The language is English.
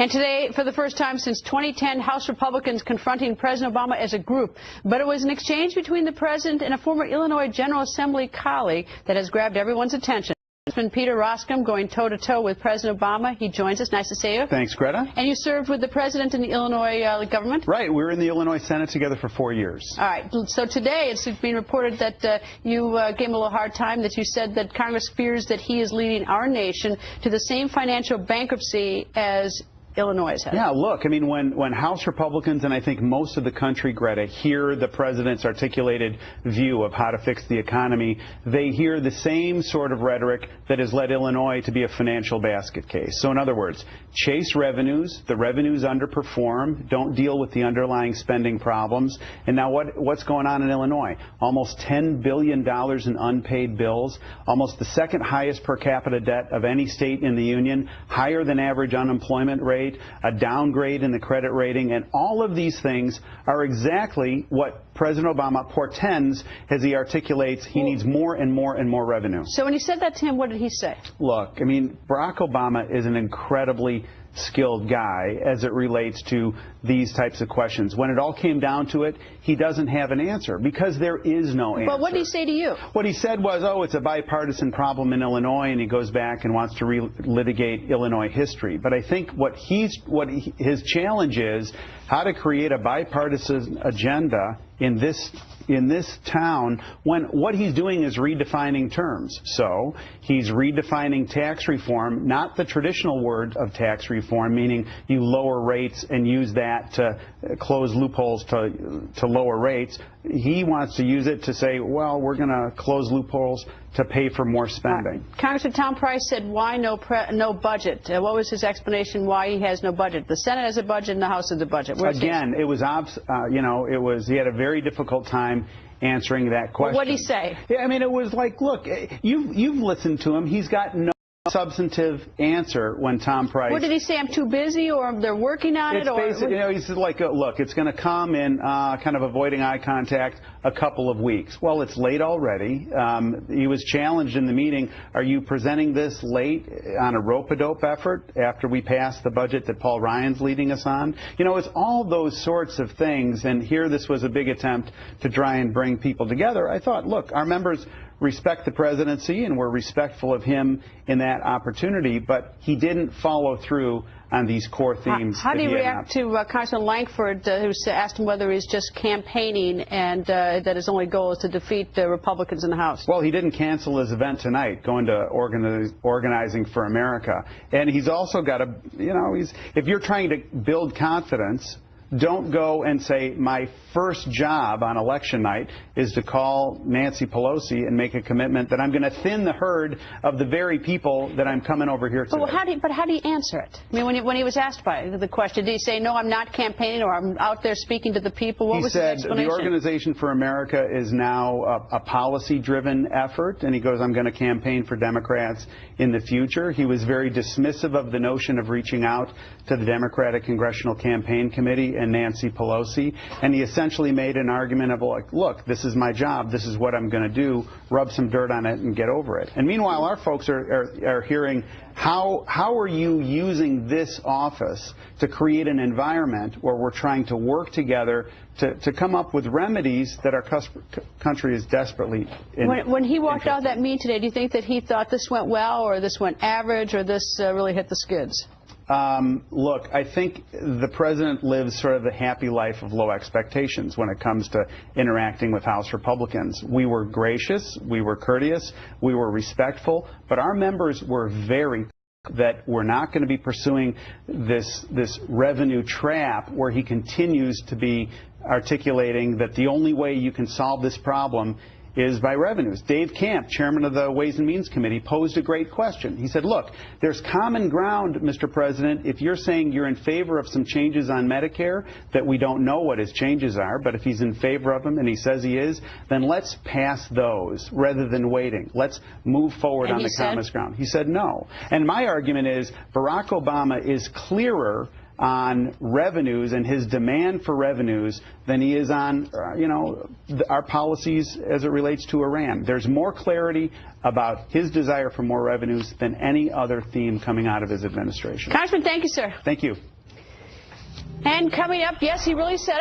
And today, for the first time since 2010, House Republicans confronting President Obama as a group. But it was an exchange between the president and a former Illinois General Assembly colleague that has grabbed everyone's attention. Peter Roskam going toe-to-toe with President Obama. He joins us. Nice to see you. Thanks, Greta. And you served with the president in the Illinois government? Right. We were in the Illinois Senate together for 4 years. All right. So today it's been reported that you gave him a little hard time, that you said that Congress fears that he is leading our nation to the same financial bankruptcy as Illinois has. Yeah, look, I mean, when House Republicans, and I think most of the country, Greta, hear the president's articulated view of how to fix the economy, they hear the same sort of rhetoric that has led Illinois to be a financial basket case. So in other words, chase revenues, the revenues underperform, don't deal with the underlying spending problems. And now what's going on in Illinois? Almost $10 billion in unpaid bills, almost the second highest per capita debt of any state in the union, higher than average unemployment rate, a downgrade in the credit rating, and all of these things are exactly what President Obama portends as he articulates he needs more and more and more revenue. So when you said that to him, what did he say? Look, I mean, Barack Obama is an incredibly skilled guy as it relates to these types of questions. When it all came down to it, he doesn't have an answer because there is no answer. But what did he say to you? What he said was, oh, it's a bipartisan problem in Illinois, and he goes back and wants to relitigate Illinois history. But I think his challenge is how to create a bipartisan agenda in this town when what he's doing is redefining terms. So he's redefining tax reform, not the traditional word of tax reform, meaning you lower rates and use that to close loopholes to lower rates. He wants to use it to say, well, we're going to close loopholes to pay for more spending. Congressman Tom Price said, why no budget? What was his explanation why he has no budget? The Senate has a budget and the House has a budget. Again, it was, he had a very difficult time answering that question. Well, what did he say? Yeah, I mean, it was like, look, you've listened to him. He's got no substantive answer when Tom Price. What did he say? I'm too busy, or they're working on it, or he said like, look, it's going to come in kind of avoiding eye contact a couple of weeks. Well, it's late already. He was challenged in the meeting. Are you presenting this late on a rope-a-dope effort after we passed the budget that Paul Ryan's leading us on? You know, it's all those sorts of things. And here, this was a big attempt to try and bring people together. I thought, look, our members respect the presidency, and we're respectful of him in that opportunity, but he didn't follow through on these core themes. How do you react to Congressman Lankford, who asked him whether he's just campaigning and that his only goal is to defeat the Republicans in the House? Well, he didn't cancel his event tonight, going to Organizing for America. And he's also got to, if you're trying to build confidence, don't go and say, my first job on election night is to call Nancy Pelosi and make a commitment that I'm going to thin the herd of the very people that I'm coming over here to. But how do you answer it? I mean, when he was asked by the question, did he say, no, I'm not campaigning, or I'm out there speaking to the people? What was his explanation? He said the Organization for America is now a policy-driven effort, and he goes, I'm going to campaign for Democrats in the future. He was very dismissive of the notion of reaching out to the Democratic Congressional Campaign Committee and Nancy Pelosi, and he essentially made an argument of like, look, this is my job, this is what I'm going to do, rub some dirt on it and get over it. And meanwhile, our folks are hearing, how are you using this office to create an environment where we're trying to work together to come up with remedies that our country is desperately When he walked out of that meeting today, do you think that he thought this went well, or this went average, or this really hit the skids? Look, I think the president lives sort of the happy life of low expectations when it comes to interacting with House Republicans. We were gracious, we were courteous, we were respectful, but our members were very that we're not going to be pursuing this revenue trap where he continues to be articulating that the only way you can solve this problem is by revenues. Dave Camp, chairman of the Ways and Means Committee, posed a great question. He said, look, there's common ground, Mr. President, if you're saying you're in favor of some changes on Medicare, that we don't know what his changes are, but if he's in favor of them, and he says he is, then let's pass those rather than waiting. Let's move forward on the common ground. He said no. And my argument is Barack Obama is clearer on revenues and his demand for revenues than he is on, our policies as it relates to Iran. There's more clarity about his desire for more revenues than any other theme coming out of his administration. Congressman, thank you, sir. Thank you. And coming up, yes, he really said it.